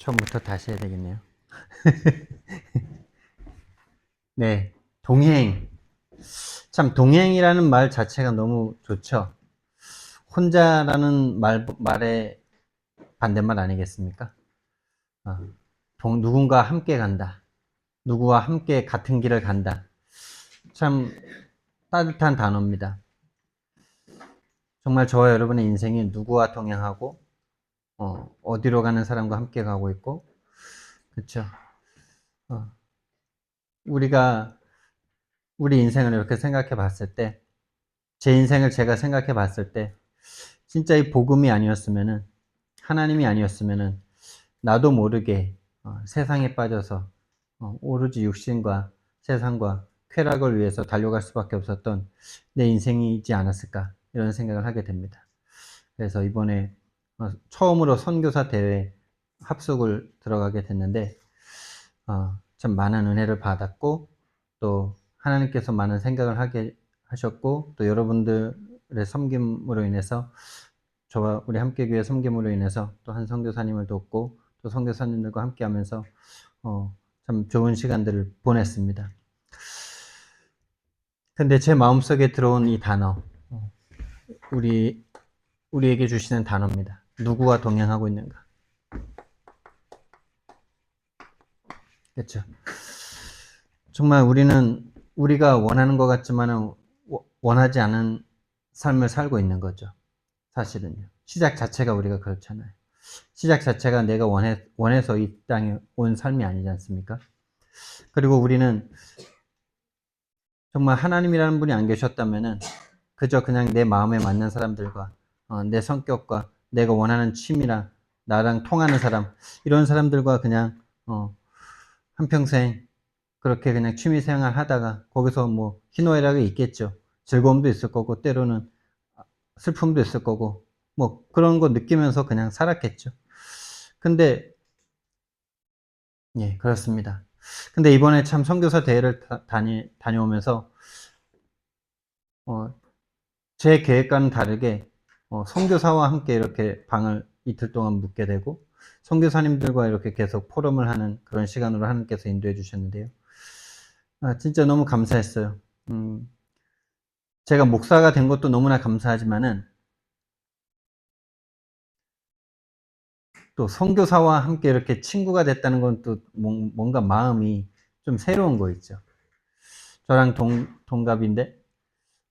처음부터 다시 해야 되겠네요. 네, 동행. 참, 동행이라는 말 자체가 너무 좋죠. 혼자라는 말의 반대말 아니겠습니까? 어, 누군가 함께 간다. 누구와 함께 같은 길을 간다. 참 따뜻한 단어입니다. 정말 저와 여러분의 인생이 누구와 동행하고, 어디로 가는 사람과 함께 가고 있고, 그쵸? 어, 우리가 우리 인생을 이렇게 생각해 봤을 때, 제 인생을 제가 생각해 봤을 때, 진짜 이 복음이 아니었으면은, 하나님이 아니었으면은, 나도 모르게 세상에 빠져서 오로지 육신과 세상과 쾌락을 위해서 달려갈 수밖에 없었던 내 인생이지 않았을까 이런 생각을 하게 됩니다. 그래서 이번에 처음으로 선교사 대회 합숙을 들어가게 됐는데 참 많은 은혜를 받았고 또 하나님께서 많은 생각을 하게 하셨고 또 여러분들의 섬김으로 인해서 저와 우리 함께교회 섬김으로 인해서 또 한 선교사님을 돕고 또 선교사님들과 함께하면서 참 좋은 시간들을 보냈습니다. 근데 제 마음속에 들어온 이 단어, 우리에게 주시는 단어입니다. 누구와 동행하고 있는가? 그렇죠. 정말 우리가 원하는 것 같지만은 원하지 않은 삶을 살고 있는 거죠. 사실은요. 시작 자체가 우리가 그렇잖아요. 시작 자체가 내가 원해서 이 땅에 온 삶이 아니지 않습니까? 그리고 우리는 정말 하나님이라는 분이 안 계셨다면은 그저 그냥 내 마음에 맞는 사람들과 내 성격과 내가 원하는 취미나 나랑 통하는 사람 이런 사람들과 그냥 한평생 그렇게 그냥 취미 생활 하다가 거기서 뭐 희노애락이 있겠죠. 즐거움도 있을 거고 때로는 슬픔도 있을 거고 뭐 그런 거 느끼면서 그냥 살았겠죠. 근데 예, 그렇습니다. 근데 이번에 참 선교사 대회를 다녀오면서 어, 제 계획과는 다르게 선교사와 함께 이렇게 방을 이틀 동안 묵게 되고 선교사님들과 이렇게 계속 포럼을 하는 그런 시간으로 하나님께서 인도해 주셨는데요. 진짜 너무 감사했어요. 제가 목사가 된 것도 너무나 감사하지만은 또 선교사와 함께 이렇게 친구가 됐다는 건 또 뭔가 마음이 좀 새로운 거 있죠. 저랑 동갑인데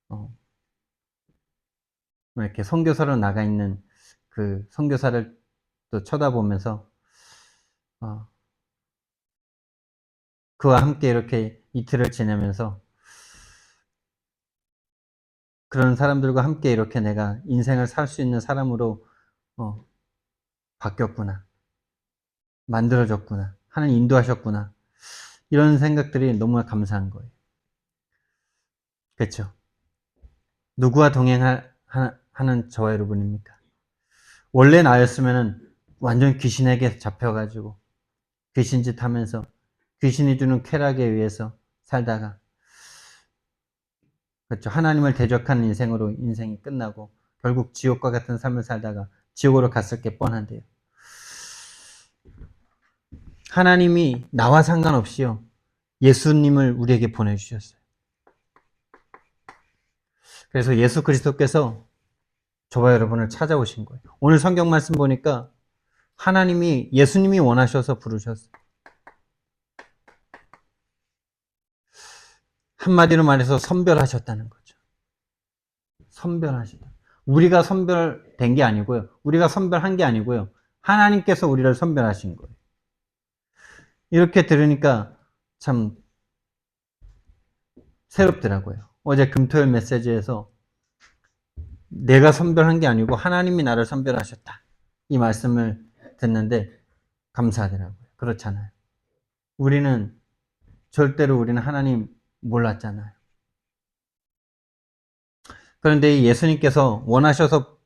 어, 이렇게 선교사로 나가 있는 그 선교사를 또 쳐다보면서 어, 그와 함께 이렇게 이틀을 지내면서 그런 사람들과 함께 이렇게 내가 인생을 살 수 있는 사람으로 어, 바뀌었구나, 만들어졌구나, 하나님 인도하셨구나 이런 생각들이 너무나 감사한 거예요. 그렇죠? 누구와 동행하는 저와 여러분입니까? 원래 나였으면은 완전 귀신에게 잡혀가지고 귀신짓 하면서 귀신이 주는 쾌락에 의해서 살다가 그렇죠. 하나님을 대적하는 인생으로 인생이 끝나고 결국 지옥과 같은 삶을 살다가 지옥으로 갔을 게 뻔한데요. 하나님이 나와 상관없이요. 예수님을 우리에게 보내주셨어요. 그래서 예수 그리스도께서 저와 여러분을 찾아오신 거예요. 오늘 성경 말씀 보니까 예수님이 원하셔서 부르셨어요. 한마디로 말해서 선별하셨다는 거죠. 선별하시다. 우리가 선별된 게 아니고요. 우리가 선별한 게 아니고요. 하나님께서 우리를 선별하신 거예요. 이렇게 들으니까 참 새롭더라고요. 어제 금토일 메시지에서 내가 선별한 게 아니고 하나님이 나를 선별하셨다. 이 말씀을 듣는데 감사하더라고요. 그렇잖아요. 우리는 절대로 우리는 하나님 몰랐잖아요. 그런데 예수님께서 원하셔서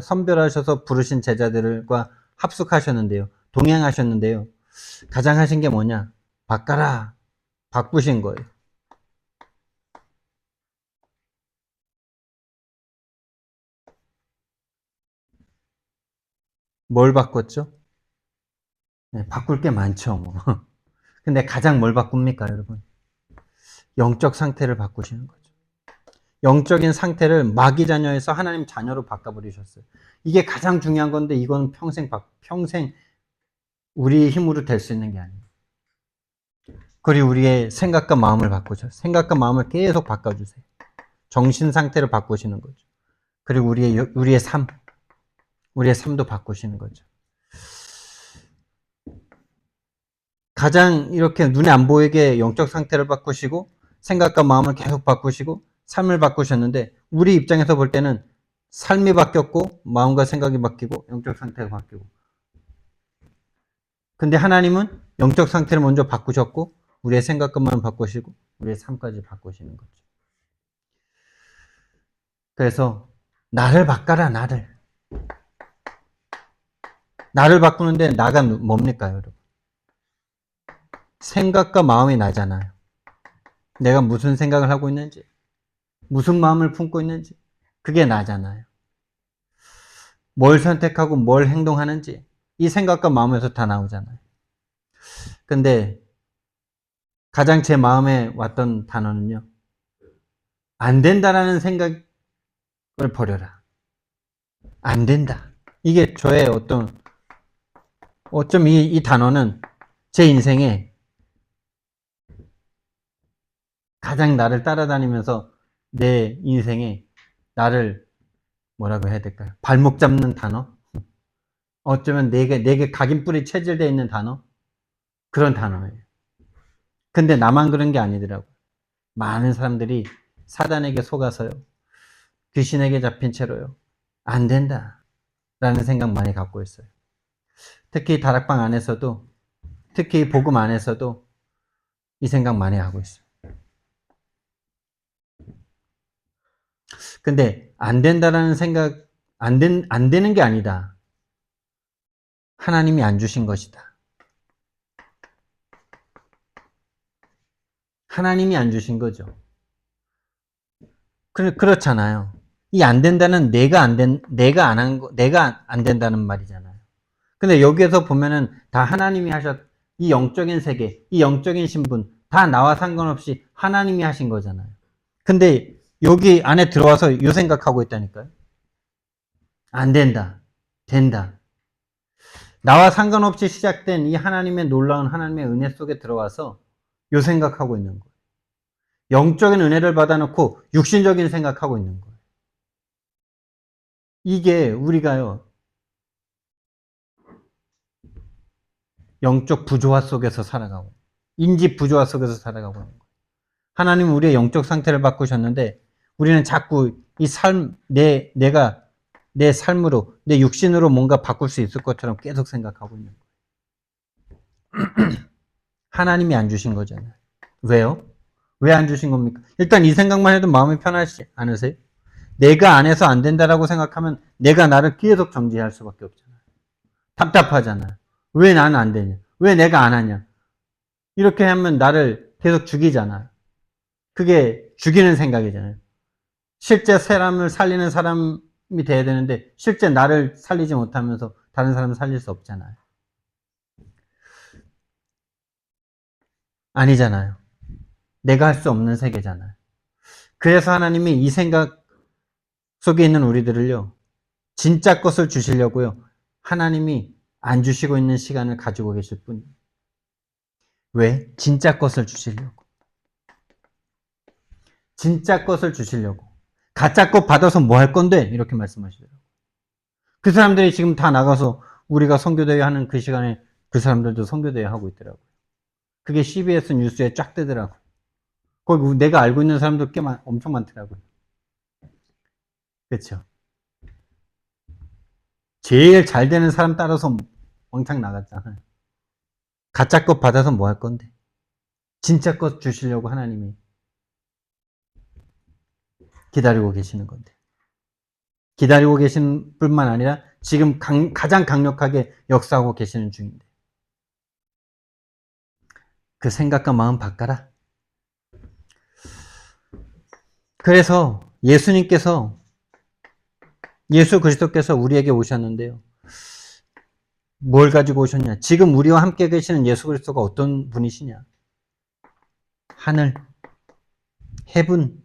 선별하셔서 부르신 제자들과 합숙하셨는데요. 동행하셨는데요. 가장 하신 게 뭐냐? 바꿔라. 바꾸신 거예요. 뭘 바꿨죠? 네, 바꿀 게 많죠, 뭐. 근데 가장 뭘 바꿉니까, 여러분? 영적 상태를 바꾸시는 거죠. 영적인 상태를 마귀 자녀에서 하나님 자녀로 바꿔버리셨어요. 이게 가장 중요한 건데, 이건 평생 우리의 힘으로 될 수 있는 게 아니에요. 그리고 우리의 생각과 마음을 바꾸셔. 생각과 마음을 계속 바꿔주세요. 정신 상태를 바꾸시는 거죠. 그리고 우리의 삶도 바꾸시는 거죠. 가장 이렇게 눈에 안 보이게 영적 상태를 바꾸시고 생각과 마음을 계속 바꾸시고 삶을 바꾸셨는데 우리 입장에서 볼 때는 삶이 바뀌었고 마음과 생각이 바뀌고 영적 상태가 바뀌고 근데 하나님은 영적 상태를 먼저 바꾸셨고 우리의 생각과 마음을 바꾸시고 우리의 삶까지 바꾸시는 거죠. 그래서 나를 바꿔라 나를 바꾸는데 나가 뭡니까 여러분? 생각과 마음이 나잖아요. 내가 무슨 생각을 하고 있는지 무슨 마음을 품고 있는지 그게 나잖아요. 뭘 선택하고 뭘 행동하는지 이 생각과 마음에서 다 나오잖아요. 근데 가장 제 마음에 왔던 단어는요. 안 된다라는 생각을 버려라. 안 된다. 이게 저의 어쩜 이 단어는 제 인생에 가장 나를 따라다니면서 내 인생에 나를 뭐라고 해야 될까요? 발목 잡는 단어? 어쩌면 내게 각인뿔이 체질되어 있는 단어? 그런 단어예요. 근데 나만 그런 게 아니더라고요. 많은 사람들이 사단에게 속아서요. 귀신에게 잡힌 채로요. 안 된다. 라는 생각 많이 갖고 있어요. 특히 다락방 안에서도, 특히 복음 안에서도 이 생각 많이 하고 있어요. 근데 안 된다라는 생각, 안 되는 게 아니다. 하나님이 안 주신 것이다. 하나님이 안 주신 거죠. 그렇잖아요. 이 안 된다는 내가 안 된다는 말이잖아요. 근데 여기에서 보면은 다 하나님이 이 영적인 세계, 이 영적인 신분, 다 나와 상관없이 하나님이 하신 거잖아요. 근데 여기 안에 들어와서 이 생각하고 있다니까요. 안 된다. 된다. 나와 상관없이 시작된 이 하나님의 놀라운 하나님의 은혜 속에 들어와서 요 생각하고 있는 거예요. 영적인 은혜를 받아놓고 육신적인 생각하고 있는 거예요. 이게 우리가요, 영적 부조화 속에서 살아가고, 인지 부조화 속에서 살아가고 있는 거예요. 하나님은 우리의 영적 상태를 바꾸셨는데, 우리는 자꾸 내가 내 삶으로, 내 육신으로 뭔가 바꿀 수 있을 것처럼 계속 생각하고 있는 거예요. 하나님이 안 주신 거잖아요. 왜요? 왜 안 주신 겁니까? 일단 이 생각만 해도 마음이 편하지 않으세요? 내가 안 해서 안 된다라고 생각하면 내가 나를 계속 정지할 수밖에 없잖아요. 답답하잖아요. 왜 나는 안 되냐? 왜 내가 안 하냐? 이렇게 하면 나를 계속 죽이잖아요. 그게 죽이는 생각이잖아요. 실제 사람을 살리는 사람이 돼야 되는데 실제 나를 살리지 못하면서 다른 사람을 살릴 수 없잖아요. 아니잖아요. 내가 할 수 없는 세계잖아요. 그래서 하나님이 이 생각 속에 있는 우리들을요. 진짜 것을 주시려고요. 하나님이 안 주시고 있는 시간을 가지고 계실 뿐이에요. 왜? 진짜 것을 주시려고. 진짜 것을 주시려고. 가짜 것 받아서 뭐 할 건데? 이렇게 말씀하시더라고요. 그 사람들이 지금 다 나가서 우리가 선교대회 하는 그 시간에 그 사람들도 선교대회 하고 있더라고요. 그게 CBS 뉴스에 쫙 뜨더라고요. 거기 내가 알고 있는 사람도 엄청 많더라고요. 그렇죠. 제일 잘 되는 사람 따라서 왕창 나갔잖아요. 가짜 것 받아서 뭐 할 건데? 진짜 것 주시려고 하나님이 기다리고 계시는 건데. 기다리고 계신 뿐만 아니라 지금 가장 강력하게 역사하고 계시는 중인데. 그 생각과 마음 바꿔라. 그래서 예수 그리스도께서 우리에게 오셨는데요. 뭘 가지고 오셨냐? 지금 우리와 함께 계시는 예수 그리스도가 어떤 분이시냐? 하늘, heaven,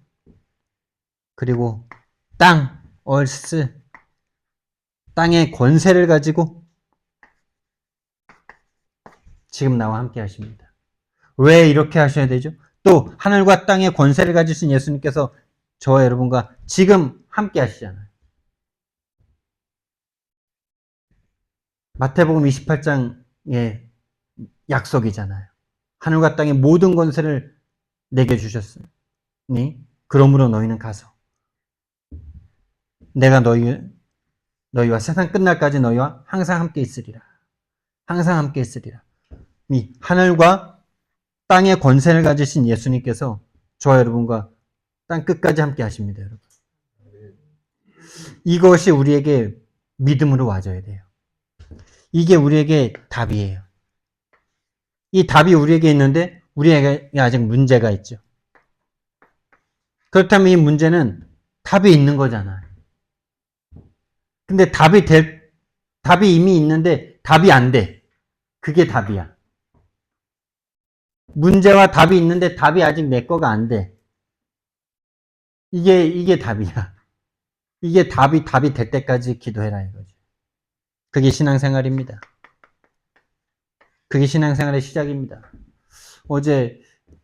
그리고 땅, earth, 땅의 권세를 가지고 지금 나와 함께 하십니다. 왜 이렇게 하셔야 되죠? 또 하늘과 땅의 권세를 가지신 예수님께서 저와 여러분과 지금 함께 하시잖아요. 마태복음 28장의 약속이잖아요. 하늘과 땅의 모든 권세를 내게 주셨으니 그러므로 너희는 가서 내가 너희와 세상 끝날까지 너희와 항상 함께 있으리라. 항상 함께 있으리라. 이 하늘과 땅의 권세를 가지신 예수님께서 저와 여러분과 땅 끝까지 함께 하십니다, 여러분. 이것이 우리에게 믿음으로 와줘야 돼요. 이게 우리에게 답이에요. 이 답이 우리에게 있는데 우리에게 아직 문제가 있죠. 그렇다면 이 문제는 답이 있는 거잖아요. 근데 답이 이미 있는데 답이 안 돼. 그게 답이야. 문제와 답이 있는데 답이 아직 내 거가 안 돼. 이게 답이야. 이게 답이 될 때까지 기도해라 이거지. 그게 신앙생활입니다. 그게 신앙생활의 시작입니다. 어제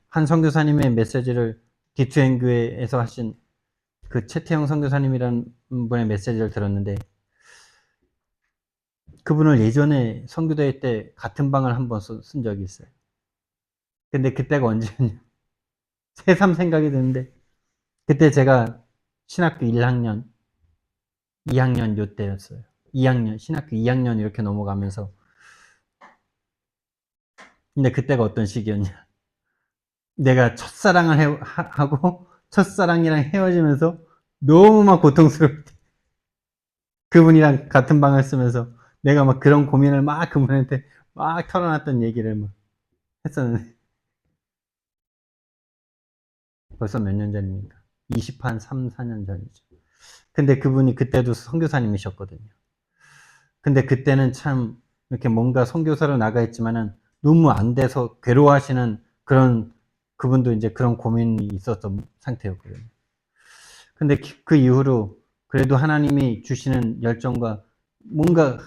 한 선교사님의 메시지를 디투행교회에서 하신 그 최태영 선교사님이라는 분의 메시지를 들었는데 그분을 예전에 선교대회 때 같은 방을 한번 쓴 적이 있어요. 근데 그때가 언제였냐? 새삼 생각이 드는데 그때 제가 신학교 1학년, 2학년 요때였어요. 2학년, 신학교 2학년 이렇게 넘어가면서 근데 그때가 어떤 시기였냐? 내가 첫사랑을 하고 첫사랑이랑 헤어지면서 너무 막 고통스럽게 그분이랑 같은 방을 쓰면서 내가 막 그런 고민을 막 그분한테 막 털어놨던 얘기를 막 했었는데 벌써 몇 년 전입니까? 3, 4년 전이죠. 근데 그분이 그때도 선교사님이셨거든요. 근데 그때는 참 이렇게 뭔가 선교사로 나가 있지만은 너무 안 돼서 괴로워하시는 그런 그분도 이제 그런 고민이 있었던 상태였거든요. 근데 그 이후로 그래도 하나님이 주시는 열정과 뭔가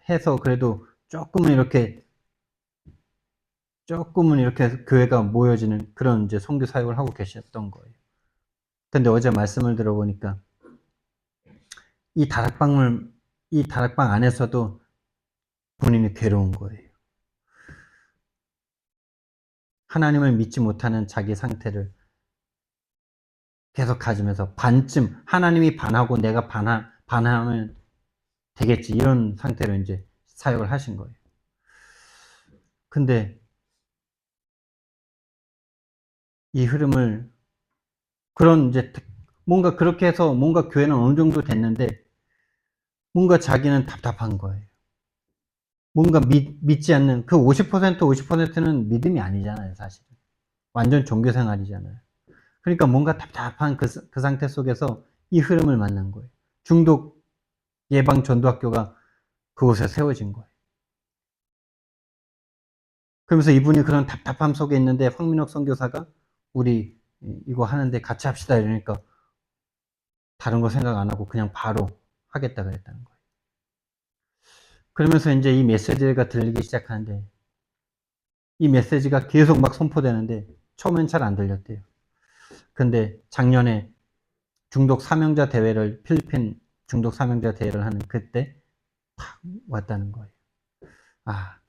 해서 그래도 조금은 이렇게 교회가 모여지는 그런 이제 선교 사역을 하고 계셨던 거예요. 근데 어제 말씀을 들어보니까 이 다락방 안에서도 본인이 괴로운 거예요. 하나님을 믿지 못하는 자기 상태를 계속 가지면서 반쯤 하나님이 반하고 내가 반하면 되겠지 이런 상태로 이제 사역을 하신 거예요. 근데 이 흐름을 그런 이제 뭔가 그렇게 해서 뭔가 교회는 어느 정도 됐는데 뭔가 자기는 답답한 거예요. 뭔가 믿지 않는 그 50%는 믿음이 아니잖아요, 사실. 완전 종교 생활이잖아요. 그러니까 뭔가 답답한 그 상태 속에서 이 흐름을 만난 거예요. 중독 예방 전도학교가 그곳에 세워진 거예요. 그러면서 이분이 그런 답답함 속에 있는데 황민옥 선교사가 우리 이거 하는데 같이 합시다 이러니까 다른 거 생각 안 하고 그냥 바로 하겠다 그랬다는 거예요. 그러면서 이제 이 메시지가 들리기 시작하는데 이 메시지가 계속 막 선포되는데 처음엔 잘 안 들렸대요. 근데 작년에 필리핀 중독 사명자 대회를 하는 그때 팍 왔다는 거예요. 아,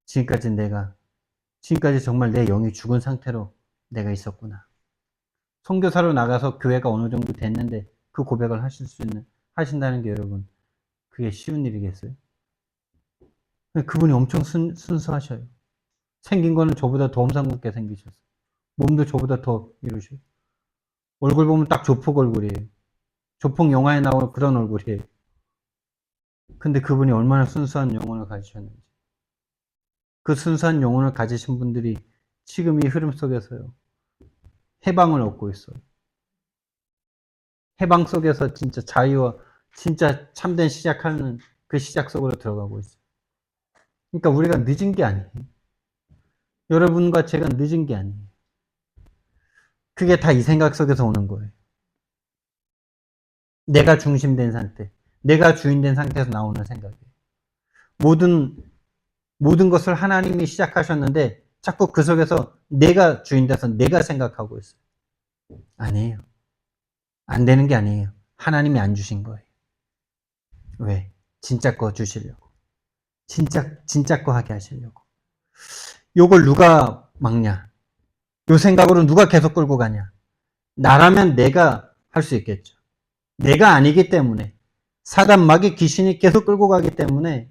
지금까지 정말 내 영이 죽은 상태로 내가 있었구나. 선교사로 나가서 교회가 어느 정도 됐는데 그 고백을 하신다는 게 여러분, 그게 쉬운 일이겠어요? 그분이 엄청 순수하셔요. 생긴 거는 저보다 더 험상궂게 생기셨어요. 몸도 저보다 더 이루셔요. 얼굴 보면 딱 조폭 얼굴이에요. 조폭 영화에 나오는 그런 얼굴이에요. 근데 그분이 얼마나 순수한 영혼을 가지셨는지. 그 순수한 영혼을 가지신 분들이 지금 이 흐름 속에서요. 해방을 얻고 있어요. 해방 속에서 진짜 자유와 진짜 참된 시작하는 그 시작 속으로 들어가고 있어요. 그러니까 우리가 늦은 게 아니에요. 여러분과 제가 늦은 게 아니에요. 그게 다 이 생각 속에서 오는 거예요. 내가 중심된 상태, 내가 주인된 상태에서 나오는 생각이에요. 모든 것을 하나님이 시작하셨는데 자꾸 그 속에서 내가 주인돼서 내가 생각하고 있어요. 아니에요. 안 되는 게 아니에요. 하나님이 안 주신 거예요. 왜? 진짜 거 주시려고. 진짜 거 하게 하시려고. 요걸 누가 막냐? 요 생각으로 누가 계속 끌고 가냐? 나라면 내가 할 수 있겠죠. 내가 아니기 때문에 사단 마귀 귀신이 계속 끌고 가기 때문에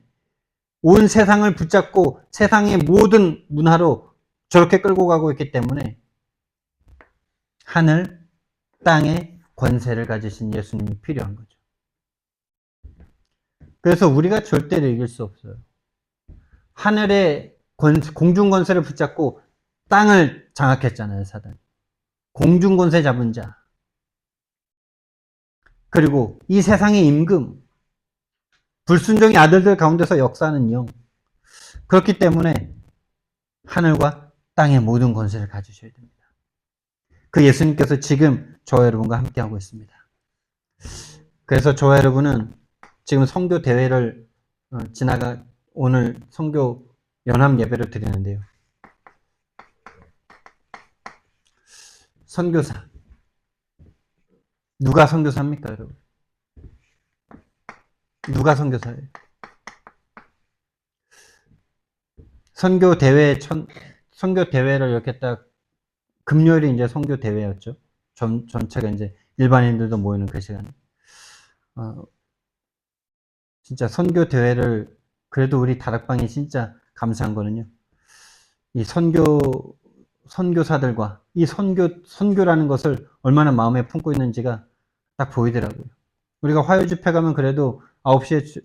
온 세상을 붙잡고 세상의 모든 문화로 저렇게 끌고 가고 있기 때문에 하늘, 땅의 권세를 가지신 예수님이 필요한 거죠. 그래서 우리가 절대로 이길 수 없어요. 하늘의 공중 권세를 붙잡고 땅을 장악했잖아요, 사단. 공중 권세 잡은 자. 그리고 이 세상의 임금, 불순종의 아들들 가운데서 역사하는 영. 그렇기 때문에 하늘과 땅의 모든 권세를 가지셔야 됩니다. 그 예수님께서 지금 저와 여러분과 함께하고 있습니다. 그래서 저와 여러분은 지금 선교 대회를 오늘 선교 연합 예배를 드리는데요. 선교사. 누가 선교사입니까, 여러분? 누가 선교사예요? 선교 대회를 이렇게 딱 금요일이 이제 선교 대회였죠. 전체가 이제 일반인들도 모이는 그 시간. 진짜 선교 대회를 그래도 우리 다락방이 진짜 감사한 거는요. 이 선교사들과 이 선교라는 것을 얼마나 마음에 품고 있는지가 딱 보이더라고요. 우리가 화요 집회 가면 그래도 9시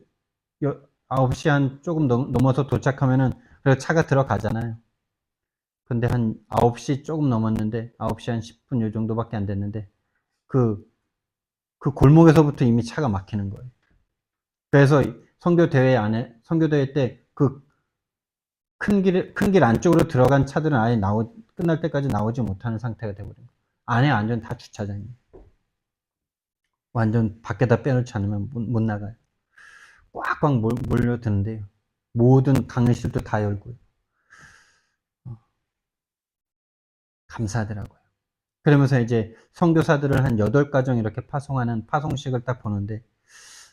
한 조금 넘어서 도착하면은 그래도 차가 들어가잖아요. 근데 한 9시 조금 넘었는데 9시 한 10분 요 정도밖에 안 됐는데 그 골목에서부터 이미 차가 막히는 거예요. 그래서 선교대회 때 그 큰 길 안쪽으로 들어간 차들은 아예 끝날 때까지 나오지 못하는 상태가 되버린 거예요. 안에 완전 다 주차장이에요. 완전 밖에다 빼놓지 않으면 못 나가요. 꽉꽉 몰려드는데요. 모든 강의실도 다 열고요. 감사하더라고요. 그러면서 이제 선교사들을 한 8가정 이렇게 파송하는 파송식을 딱 보는데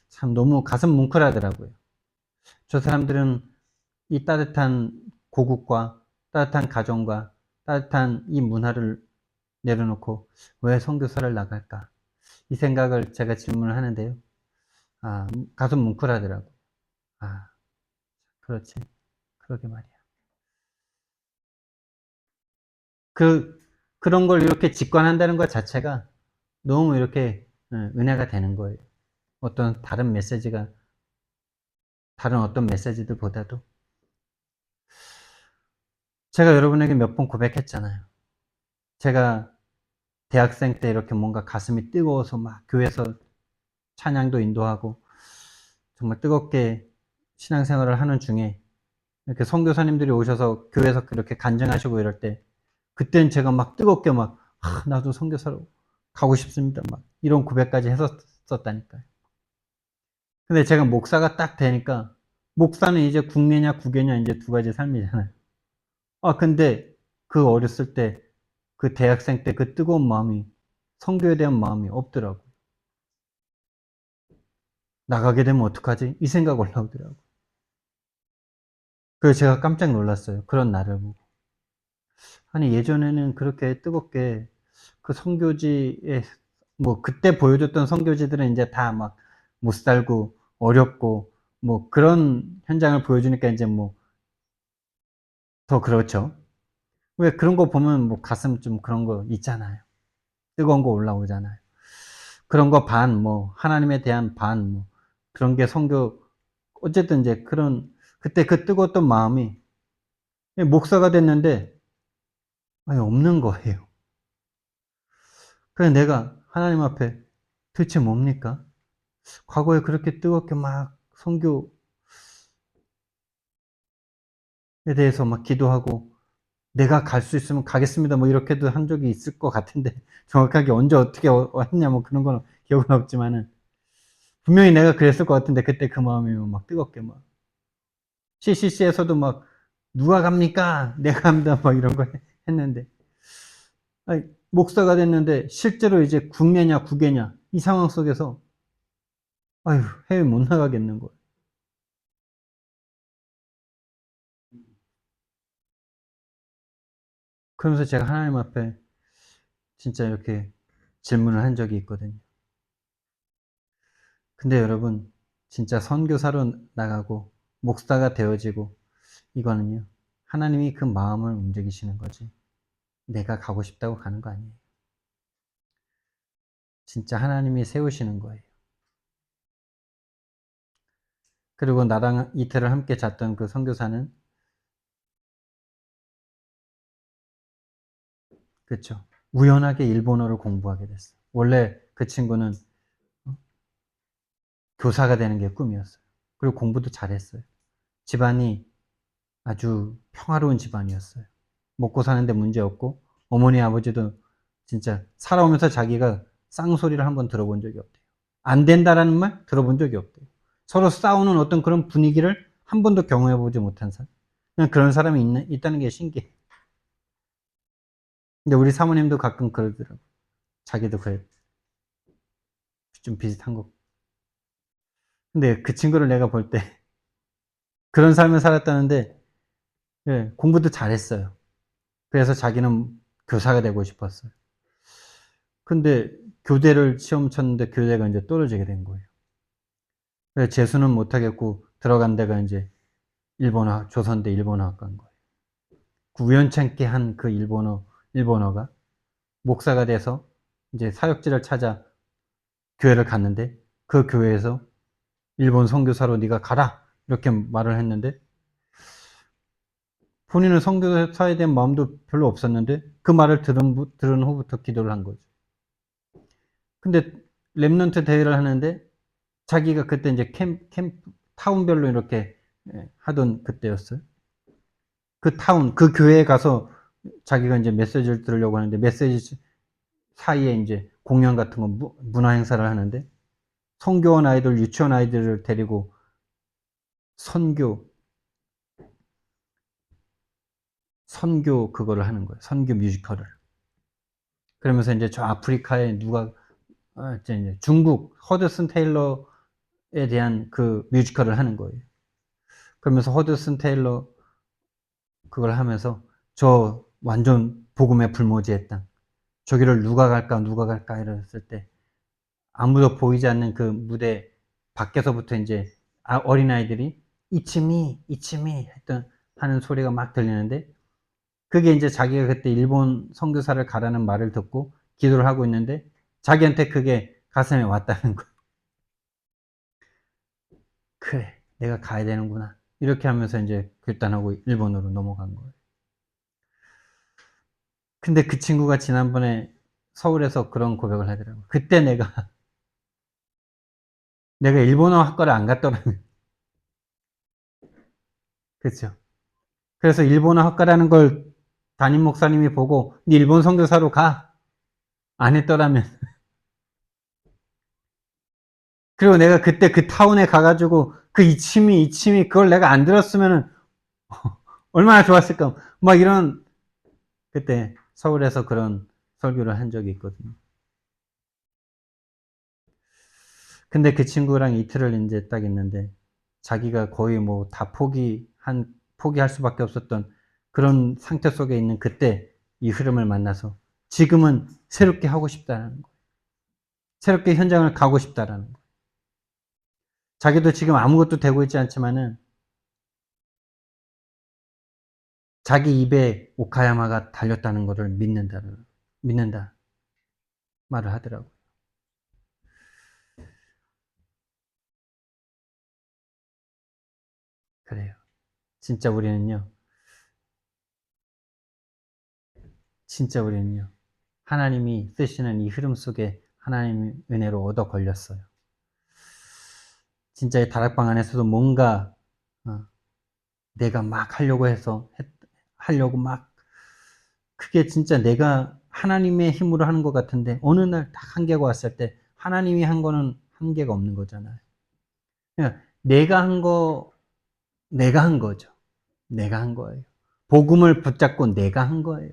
참 너무 가슴 뭉클하더라고요. 저 사람들은 이 따뜻한 고국과 따뜻한 가정과 따뜻한 이 문화를 내려놓고 왜 선교사를 나갈까? 이 생각을 제가 질문을 하는데요. 가슴 뭉클하더라고. 아, 그렇지. 그러게 말이야. 그런 걸 이렇게 직관한다는 것 자체가 너무 이렇게 은혜가 되는 거예요. 다른 어떤 메시지들보다도. 제가 여러분에게 몇 번 고백했잖아요. 제가 대학생 때 이렇게 뭔가 가슴이 뜨거워서 막 교회에서 찬양도 인도하고 정말 뜨겁게 신앙생활을 하는 중에 이렇게 선교사님들이 오셔서 교회에서 그렇게 간증하시고 이럴 때 그땐 제가 막 뜨겁게 나도 선교사로 가고 싶습니다. 막 이런 고백까지 했었다니까요. 근데 제가 목사가 딱 되니까 목사는 이제 국내냐 국외냐 이제 두 가지 삶이잖아요. 근데 그 어렸을 때 그 대학생 때 그 뜨거운 마음이 선교에 대한 마음이 없더라고. 나가게 되면 어떡하지? 이 생각 올라오더라고. 그래서 제가 깜짝 놀랐어요. 그런 나를 보고. 아니 예전에는 그렇게 뜨겁게 그 선교지에 그때 보여줬던 선교지들은 이제 다 막 못 살고 어렵고 그런 현장을 보여주니까 이제 더 그렇죠. 왜 그런 거 보면 가슴 좀 그런 거 있잖아요. 뜨거운 거 올라오잖아요. 그런 거 하나님에 대한 그런 게 어쨌든 이제 그때 그 뜨거웠던 마음이 목사가 됐는데, 아니, 없는 거예요. 그래서 내가 하나님 앞에 도대체 뭡니까? 과거에 그렇게 뜨겁게 막 대해서 막 기도하고 내가 갈 수 있으면 가겠습니다. 뭐 이렇게도 한 적이 있을 것 같은데 정확하게 언제 어떻게 했냐 뭐 그런 건 기억은 없지만은 분명히 내가 그랬을 것 같은데 그때 그 마음이 막 뜨겁게 막 CCC에서도 막 누가 갑니까? 내가 갑니다. 막 이런 거 했는데 아니, 목사가 됐는데 실제로 이제 국내냐 국외냐 이 상황 속에서 아유 해외 못 나가겠는 거예요. 그러면서 제가 하나님 앞에 진짜 이렇게 질문을 한 적이 있거든요. 근데 여러분 진짜 선교사로 나가고 목사가 되어지고 이거는요 하나님이 그 마음을 움직이시는 거지 내가 가고 싶다고 가는 거 아니에요. 진짜 하나님이 세우시는 거예요. 그리고 나랑 이틀을 함께 잤던 그 선교사는 그렇죠. 우연하게 일본어를 공부하게 됐어요. 원래 그 친구는 교사가 되는 게 꿈이었어요. 그리고 공부도 잘했어요. 집안이 아주 평화로운 집안이었어요. 먹고 사는데 문제 없고 어머니 아버지도 진짜 살아오면서 자기가 쌍소리를 한번 들어본 적이 없대요. 안 된다라는 말 들어본 적이 없대요. 서로 싸우는 어떤 그런 분위기를 한 번도 경험해 보지 못한 사람. 그냥 그런 사람이 있다는 게 신기해. 근데 우리 사모님도 가끔 그러더라고. 자기도 그래. 좀 비슷한 거. 근데 그 친구를 내가 볼 때 그런 삶을 살았다는데 예, 공부도 잘했어요. 그래서 자기는 교사가 되고 싶었어요. 근데 교대를 시험 쳤는데 교대가 이제 떨어지게 된 거예요. 그래서 재수는 못하겠고 들어간 데가 이제 일본어, 조선대 일본어학과인 거예요. 그 우연찮게 한 그 일본어가 목사가 돼서 이제 사역지를 찾아 교회를 갔는데 그 교회에서 일본 선교사로 네가 가라 이렇게 말을 했는데 본인은 선교사에 대한 마음도 별로 없었는데 그 말을 들은 후부터 기도를 한 거죠. 근데 랩넌트 대회를 하는데 자기가 그때 이제 타운별로 이렇게 하던 그때였어요. 그 타운, 그 교회에 가서 자기가 이제 메시지를 들으려고 하는데 메시지 사이에 이제 공연 같은 거 문화 행사를 하는데 성교원 아이들, 유치원 아이들을 데리고 선교, 선교 그거를 하는 거예요. 선교 뮤지컬을. 그러면서 이제 저 아프리카에 누가, 이제 중국 허드슨 테일러에 대한 그 뮤지컬을 하는 거예요. 그러면서 허드슨 테일러 그걸 하면서 저 완전 복음에 불모지의 땅. 저기를 누가 갈까, 누가 갈까 이랬을 때 아무도 보이지 않는 그 무대 밖에서부터 이제 어린아이들이 이치미, 이치미 했던 하는 소리가 막 들리는데 그게 이제 자기가 그때 일본 선교사를 가라는 말을 듣고 기도를 하고 있는데 자기한테 그게 가슴에 왔다는 거예요. 그래, 내가 가야 되는구나. 이렇게 하면서 이제 결단하고 일본으로 넘어간 거예요. 근데 그 친구가 지난번에 서울에서 그런 고백을 하더라고요. 그때 내가 일본어 학과를 안 갔더라면, 그렇죠. 그래서 일본어 학과라는 걸 담임 목사님이 보고 네 일본 선교사로 가. 안 했더라면. 그리고 내가 그때 그 타운에 가가지고 그 이침이 그걸 내가 안 들었으면은 얼마나 좋았을까. 막 이런 그때 서울에서 그런 설교를 한 적이 있거든요. 근데 그 친구랑 이틀을 이제 딱 있는데 자기가 거의 뭐 다 포기할 수밖에 없었던 그런 상태 속에 있는 그때 이 흐름을 만나서 지금은 새롭게 하고 싶다는 거. 새롭게 현장을 가고 싶다라는 거. 자기도 지금 아무것도 되고 있지 않지만은 자기 입에 오카야마가 달렸다는 것을 믿는다 말을 하더라고요. 그래요. 진짜 우리는요, 진짜 우리는요, 하나님이 쓰시는 이 흐름 속에 하나님의 은혜로 얻어 걸렸어요. 진짜 이 다락방 안에서도 뭔가 어, 내가 막 하려고 막, 그게 진짜 내가 하나님의 힘으로 하는 것 같은데, 어느 날 딱 한계가 왔을 때, 하나님이 한 거는 한계가 없는 거잖아요. 그냥 내가 한 거죠. 내가 한 거예요. 복음을 붙잡고 내가 한 거예요.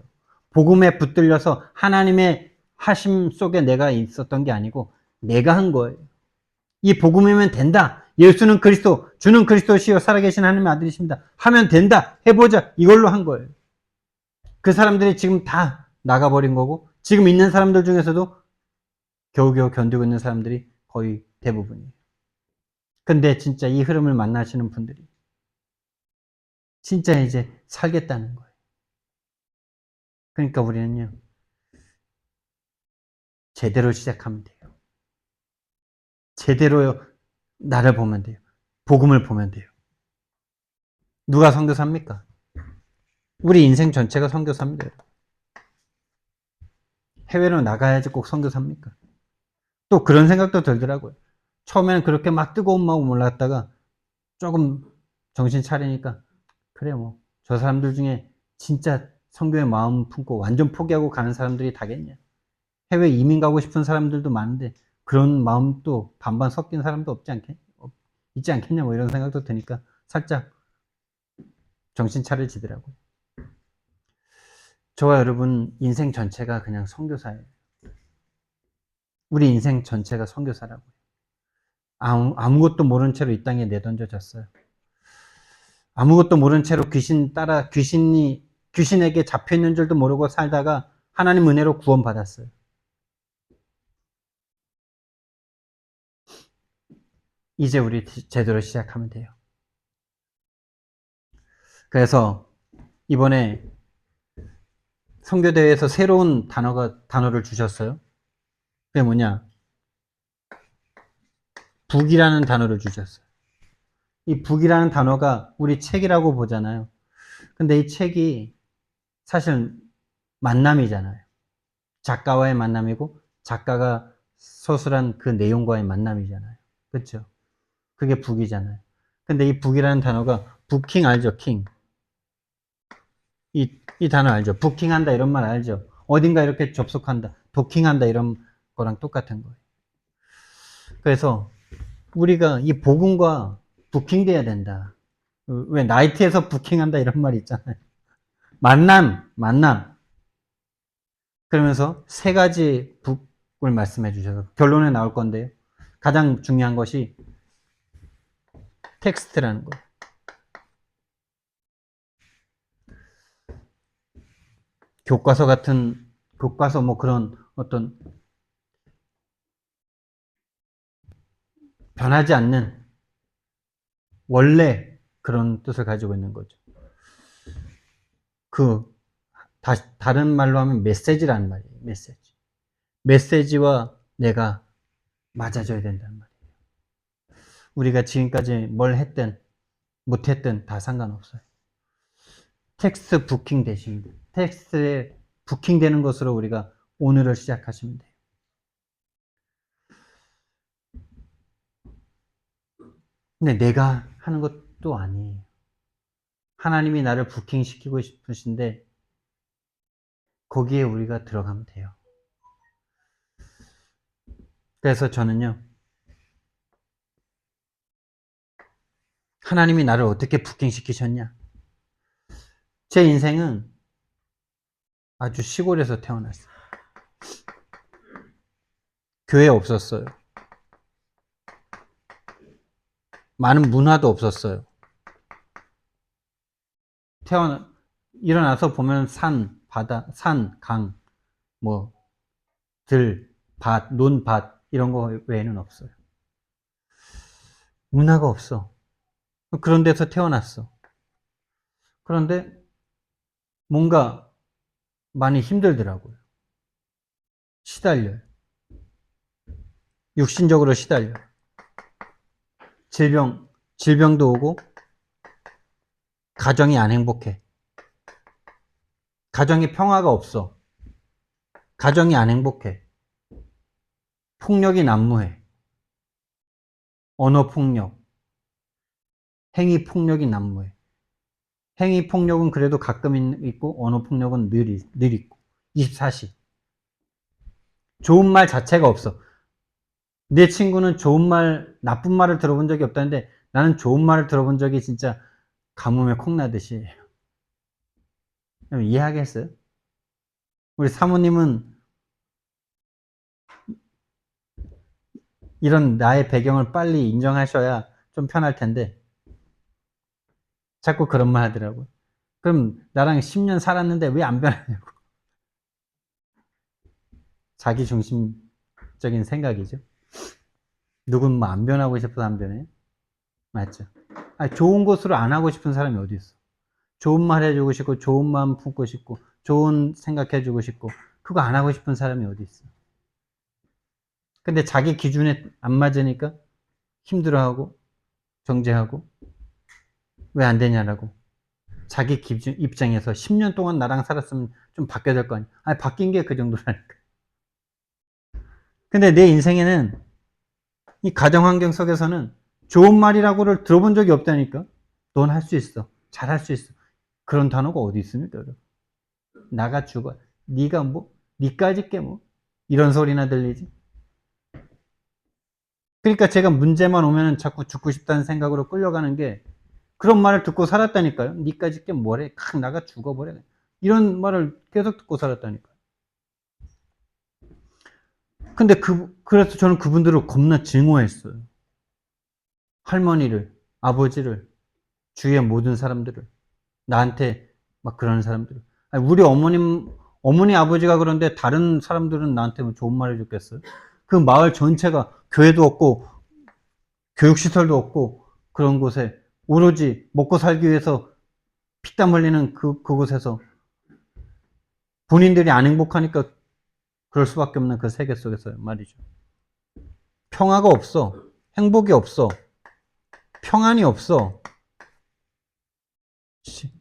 복음에 붙들려서 하나님의 하심 속에 내가 있었던 게 아니고 내가 한 거예요. 이 복음이면 된다. 예수는 그리스도, 주는 그리스도시요 살아계신 하나님의 아들이십니다. 하면 된다. 해보자. 이걸로 한 거예요. 그 사람들이 지금 다 나가버린 거고 지금 있는 사람들 중에서도 겨우겨우 견디고 있는 사람들이 거의 대부분이에요. 근데 진짜 이 흐름을 만나시는 분들이 진짜 이제 살겠다는 거예요. 그러니까 우리는요, 제대로 시작하면 돼요. 제대로 나를 보면 돼요. 복음을 보면 돼요. 누가 선교사입니까? 우리 인생 전체가 선교사입니다. 해외로 나가야지 꼭 선교사입니까? 또 그런 생각도 들더라고요. 처음에는 그렇게 막 뜨거운 마음 몰랐다가 조금 정신 차리니까 그래 뭐 저 사람들 중에 진짜 선교의 마음 품고 완전 포기하고 가는 사람들이 다겠냐. 해외 이민 가고 싶은 사람들도 많은데 그런 마음도 반반 섞인 사람도 있지 않겠냐 뭐 이런 생각도 드니까 살짝 정신 차려지더라고요. 저와 여러분 인생 전체가 그냥 선교사예요. 우리 인생 전체가 선교사라고요. 아무것도 모른 채로 이 땅에 내던져졌어요. 아무것도 모른 채로 귀신에게 잡혀 있는 줄도 모르고 살다가 하나님 은혜로 구원받았어요. 이제 우리 제대로 시작하면 돼요. 그래서 이번에 선교대회에서 새로운 단어를 주셨어요. 그게 뭐냐? 북이라는 단어를 주셨어요. 이 북이라는 단어가 우리 책이라고 보잖아요. 근데 이 책이 사실 만남이잖아요. 작가와의 만남이고 작가가 서술한 그 내용과의 만남이잖아요. 그렇죠? 그게 북이잖아요. 근데 이 북이라는 단어가 부킹 알죠? 킹. 이 단어 알죠? 부킹한다 이런 말 알죠? 어딘가 이렇게 접속한다, 도킹한다 이런 거랑 똑같은 거예요. 그래서 우리가 이 복음과 부킹돼야 된다. 왜 나이트에서 부킹한다 이런 말 있잖아요. 만남. 그러면서 세 가지 북을 말씀해 주셔서 결론에 나올 건데요. 가장 중요한 것이 텍스트라는 거예요. 교과서 뭐 그런 어떤 변하지 않는 원래 그런 뜻을 가지고 있는 거죠. 다른 말로 하면 메시지라는 말이에요. 메시지와 내가 맞아줘야 된다는 말이에요. 우리가 지금까지 뭘 했든 못했든 다 상관없어요. 텍스트 부킹 되십니다. 텍스트에 부킹 되는 것으로 우리가 오늘을 시작하시면 돼요. 근데 내가 하는 것도 아니에요. 하나님이 나를 부킹시키고 싶으신데 거기에 우리가 들어가면 돼요. 그래서 저는요, 하나님이 나를 어떻게 부킹시키셨냐? 제 인생은 아주 시골에서 태어났어요. 교회 없었어요. 많은 문화도 없었어요. 일어나서 보면 산, 바다, 산, 강, 뭐, 논밭, 이런 거 외에는 없어요. 문화가 없어. 그런 데서 태어났어. 그런데 뭔가 많이 힘들더라고요. 시달려요. 육신적으로 시달려요. 질병도 오고, 가정이 안 행복해. 가정에 평화가 없어. 가정이 안 행복해. 폭력이 난무해. 언어 폭력, 행위 폭력이 난무해. 행위 폭력은 그래도 가끔 있고, 언어 폭력은 늘 있고. 24시. 좋은 말 자체가 없어. 내 친구는 좋은 말, 나쁜 말을 들어본 적이 없다는데, 나는 좋은 말을 들어본 적이 진짜 가뭄에 콩나듯이. 이해하겠어요? 우리 사모님은 이런 나의 배경을 빨리 인정하셔야 좀 편할 텐데, 자꾸 그런 말 하더라고요. 그럼 나랑 10년 살았는데 왜 안 변하냐고. 자기 중심적인 생각이죠. 누군 뭐 안 변하고 싶어서 안 변해요? 맞죠? 아니, 좋은 곳으로 안 하고 싶은 사람이 어디 있어? 좋은 말 해주고 싶고, 좋은 마음 품고 싶고, 좋은 생각해주고 싶고, 그거 안 하고 싶은 사람이 어디 있어? 근데 자기 기준에 안 맞으니까 힘들어하고, 정죄하고, 왜 안 되냐라고. 자기 기준, 입장에서 10년 동안 나랑 살았으면 좀 바뀌어야 될 거 아니야. 아니, 바뀐 게 그 정도라니까. 근데 내 인생에는 이 가정 환경 속에서는 좋은 말이라고를 들어본 적이 없다니까. 넌 할 수 있어. 잘 할 수 있어. 그런 단어가 어디 있습니까, 여러분? 나가 죽어. 네가 뭐, 니까짓 게 뭐. 이런 소리나 들리지. 그러니까 제가 문제만 오면 자꾸 죽고 싶다는 생각으로 끌려가는 게 그런 말을 듣고 살았다니까요. 니까짓 게 뭐래. 칵 나가 죽어버려. 이런 말을 계속 듣고 살았다니까요. 근데 그래서 저는 그분들을 겁나 증오했어요. 할머니를, 아버지를, 주위의 모든 사람들을. 나한테 막 그러는 사람들. 아니, 우리 어머니 아버지가 그런데 다른 사람들은 나한테 뭐 좋은 말 해줬겠어요? 그 마을 전체가 교회도 없고 교육시설도 없고 그런 곳에 오로지 먹고 살기 위해서 피땀 흘리는 그곳에서 본인들이 안 행복하니까 그럴 수밖에 없는 그 세계 속에서 말이죠. 평화가 없어. 행복이 없어. 평안이 없어.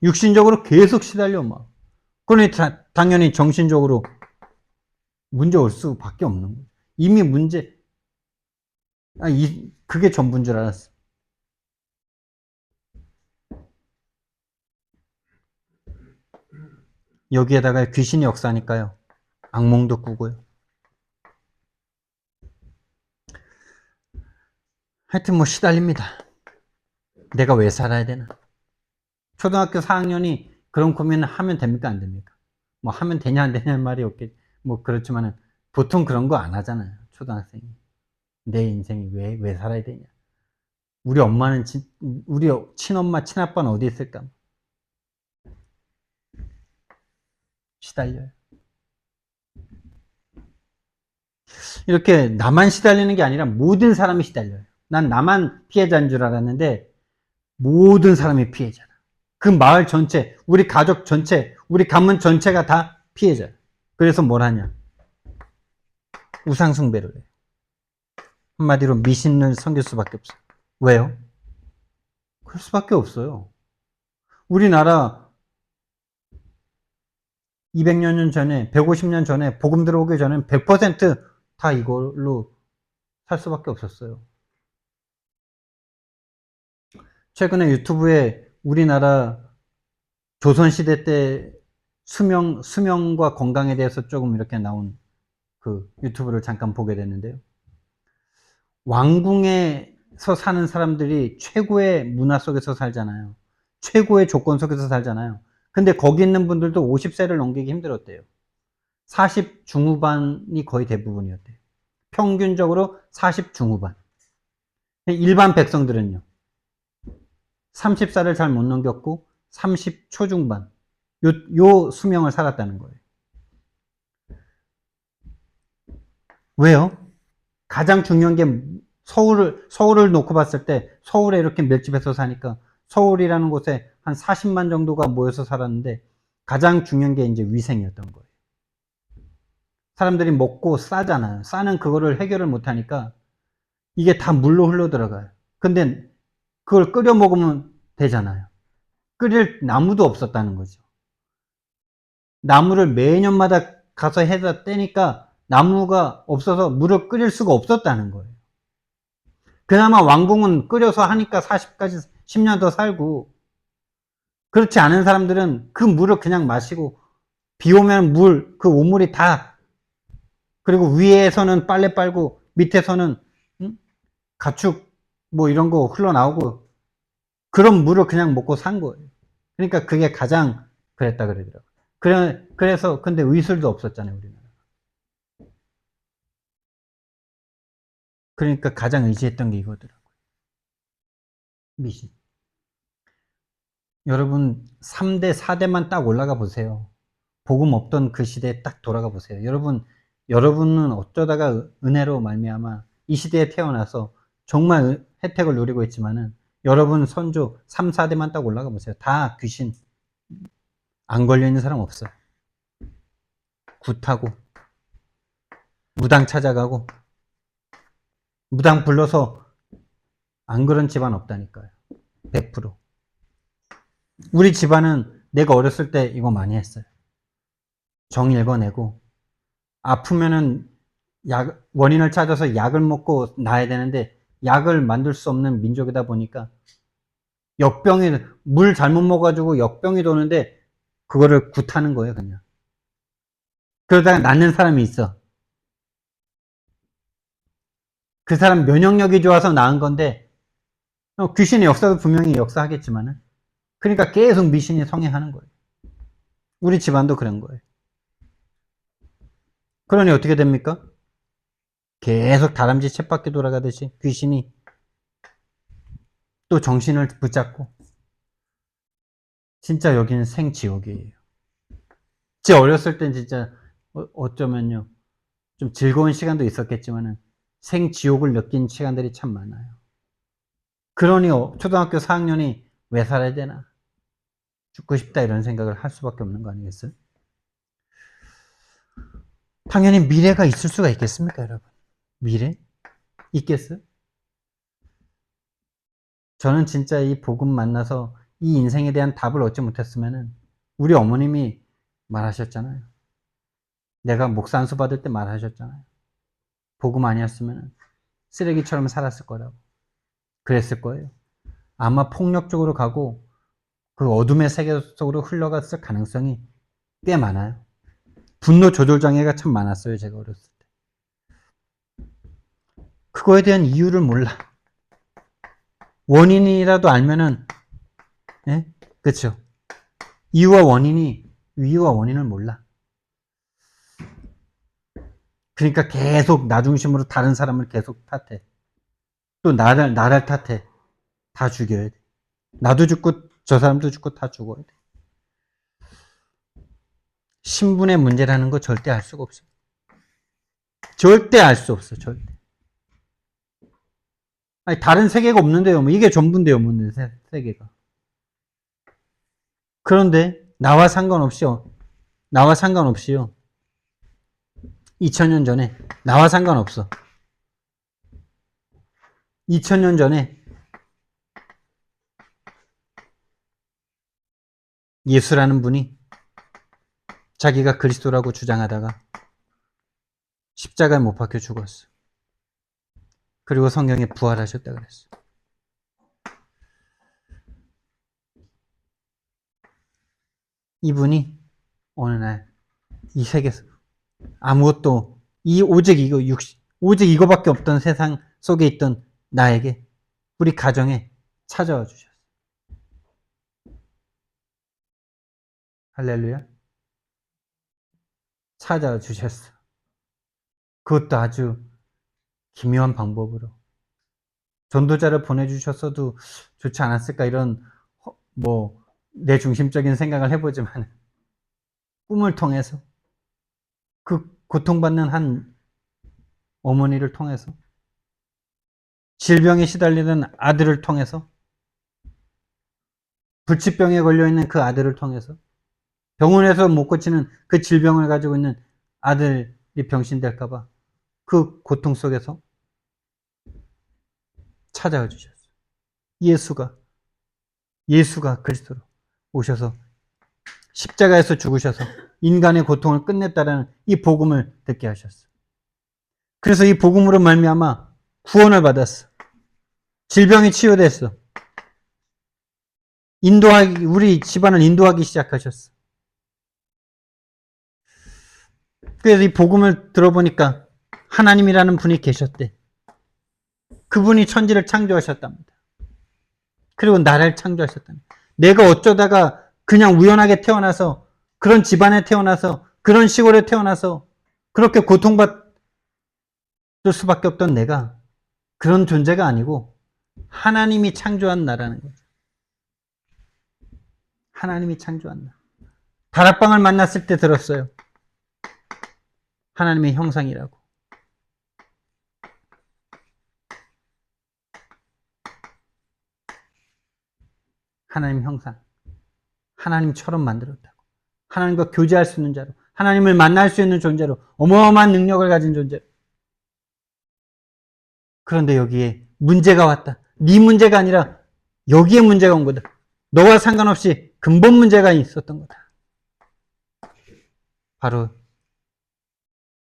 육신적으로 계속 시달려 막. 그러니 당연히 정신적으로 문제 올 수밖에 없는 거예요. 이미 문제, 그게 전부인 줄 알았어. 여기에다가 귀신이 역사니까요. 악몽도 꾸고요. 하여튼 뭐 시달립니다. 내가 왜 살아야 되나? 초등학교 4학년이 그런 고민을 하면 됩니까? 안 됩니까? 뭐 하면 되냐 안 되냐는 말이 없겠, 뭐 그렇지만은 보통 그런 거 안 하잖아요. 초등학생이. 내 인생이 왜 살아야 되냐? 우리 엄마는, 우리 친엄마, 친아빠는 어디 있을까? 시달려요. 이렇게 나만 시달리는 게 아니라 모든 사람이 시달려요. 난 나만 피해자인 줄 알았는데 모든 사람이 피해자다. 그 마을 전체, 우리 가족 전체, 우리 가문 전체가 다 피해자야. 그래서 뭘 하냐? 우상숭배를 해요. 한마디로 미신을 섬길 수밖에 없어요. 왜요? 그럴 수밖에 없어요. 우리나라 200여 년 전에, 150년 전에, 복음 들어오기 전에 100%다 이걸로 살 수밖에 없었어요. 최근에 유튜브에 우리나라 조선시대 때 수명과 건강에 대해서 조금 이렇게 나온 그 유튜브를 잠깐 보게 됐는데요. 왕궁에서 사는 사람들이 최고의 문화 속에서 살잖아요. 최고의 조건 속에서 살잖아요. 근데 거기 있는 분들도 50세를 넘기기 힘들었대요. 40 중후반이 거의 대부분이었대요. 평균적으로 40 중후반. 일반 백성들은요. 30살을 잘 못 넘겼고 30 초중반. 요 수명을 살았다는 거예요. 왜요? 가장 중요한 게 서울을 놓고 봤을 때 서울에 이렇게 밀집해서 사니까 서울이라는 곳에 한 40만 정도가 모여서 살았는데 가장 중요한 게 이제 위생이었던 거예요. 사람들이 먹고 싸잖아요. 싸는 그거를 해결을 못 하니까 이게 다 물로 흘러 들어가요. 근데 그걸 끓여 먹으면 되잖아요. 끓일 나무도 없었다는 거죠. 나무를 매년마다 가서 해다 떼니까 나무가 없어서 물을 끓일 수가 없었다는 거예요. 그나마 왕궁은 끓여서 하니까 40까지 10년 더 살고 그렇지 않은 사람들은 그 물을 그냥 마시고 비 오면 그 오물이 다, 그리고 위에서는 빨래 빨고 밑에서는 가축 뭐 이런 거 흘러나오고 그런 물을 그냥 먹고 산 거예요. 그러니까 그게 가장 그랬다 그러더라고요. 그래서 근데 의술도 없었잖아요, 우리나라. 그러니까 가장 의지했던 게 이거더라고요. 미신. 여러분 3대, 4대만 딱 올라가 보세요. 복음 없던 그 시대에 딱 돌아가 보세요. 여러분은 어쩌다가 은혜로 말미암아 이 시대에 태어나서 정말 혜택을 누리고 있지만은 여러분 선조 3, 4대만 딱 올라가 보세요. 다 귀신 안 걸려 있는 사람 없어요. 굿하고 무당 찾아가고 무당 불러서 안 그런 집안 없다니까요. 100%. 우리 집안은 내가 어렸을 때 이거 많이 했어요. 정 읽어내고 아프면은 원인을 찾아서 약을 먹고 나야 되는데 약을 만들 수 없는 민족이다 보니까 물 잘못 먹어가지고 역병이 도는데 그거를 굿하는 거예요, 그냥. 그러다가 낫는 사람이 있어. 그 사람 면역력이 좋아서 나은 건데 귀신의 역사도 분명히 역사하겠지만은 그러니까 계속 미신이 성행하는 거예요. 우리 집안도 그런 거예요. 그러니 어떻게 됩니까? 계속 다람쥐 쳇바퀴 돌아가듯이 귀신이 또 정신을 붙잡고 진짜 여기는 생지옥이에요. 제 어렸을 땐 진짜 어쩌면요 좀 즐거운 시간도 있었겠지만은 생지옥을 느낀 시간들이 참 많아요. 그러니 초등학교 4학년이 왜 살아야 되나, 죽고 싶다 이런 생각을 할 수밖에 없는 거 아니겠어요? 당연히 미래가 있을 수가 있겠습니까, 여러분? 미래? 있겠어요? 저는 진짜 이 복음 만나서 이 인생에 대한 답을 얻지 못했으면은 우리 어머님이 말하셨잖아요. 내가 목사 안수 받을 때 말하셨잖아요. 복음 아니었으면 쓰레기처럼 살았을 거라고. 그랬을 거예요. 아마 폭력적으로 가고 그 어둠의 세계 속으로 흘러갔을 가능성이 꽤 많아요. 분노 조절 장애가 참 많았어요, 제가 어렸을 때. 그거에 대한 이유를 몰라. 원인이라도 알면은, 예? 그쵸? 이유와 원인을 몰라. 그러니까 계속 나 중심으로 다른 사람을 계속 탓해. 또 나를 탓해. 다 죽여야 돼. 나도 죽고 저 사람도 죽고 다 죽어야 돼. 신분의 문제라는 거 절대 알 수가 없어. 절대 알 수 없어, 절대. 아니, 다른 세계가 없는데요. 뭐 이게 전부인데요, 뭐 세계가. 그런데 나와 상관없이요. 2000년 전에 나와 상관없어. 2000년 전에 예수라는 분이 자기가 그리스도라고 주장하다가 십자가에 못 박혀 죽었어. 그리고 성경에 부활하셨다 그랬어. 이분이 어느 날 이 세계에서 아무것도 오직 이거밖에 없던 세상 속에 있던 나에게, 우리 가정에 찾아와 주셨어. 할렐루야. 찾아와 주셨어. 그것도 아주 기묘한 방법으로. 전도자를 보내주셨어도 좋지 않았을까, 이런 뭐 내 중심적인 생각을 해보지만 꿈을 통해서 그 고통받는 한 어머니를 통해서, 질병에 시달리는 아들을 통해서, 불치병에 걸려있는 그 아들을 통해서, 병원에서 못 고치는 그 질병을 가지고 있는 아들이 병신될까봐 그 고통 속에서 찾아와 주셨어요. 예수가 그리스도로 오셔서 십자가에서 죽으셔서 인간의 고통을 끝냈다라는 이 복음을 듣게 하셨어요. 그래서 이 복음으로 말미암아 구원을 받았어. 질병이 치유됐어. 우리 집안을 인도하기 시작하셨어. 그래서 이 복음을 들어보니까 하나님이라는 분이 계셨대. 그분이 천지를 창조하셨답니다. 그리고 나를 창조하셨답니다. 내가 어쩌다가 그냥 우연하게 태어나서, 그런 집안에 태어나서, 그런 시골에 태어나서 그렇게 고통받을 수밖에 없던 내가 그런 존재가 아니고 하나님이 창조한 나라는 거죠. 하나님이 창조한 나. 다락방을 만났을 때 들었어요. 하나님의 형상이라고. 하나님 형상. 하나님처럼 만들었다고. 하나님과 교제할 수 있는 자로. 하나님을 만날 수 있는 존재로. 어마어마한 능력을 가진 존재로. 그런데 여기에 문제가 왔다. 네 문제가 아니라 여기에 문제가 온 거다. 너와 상관없이 근본 문제가 있었던 거다. 바로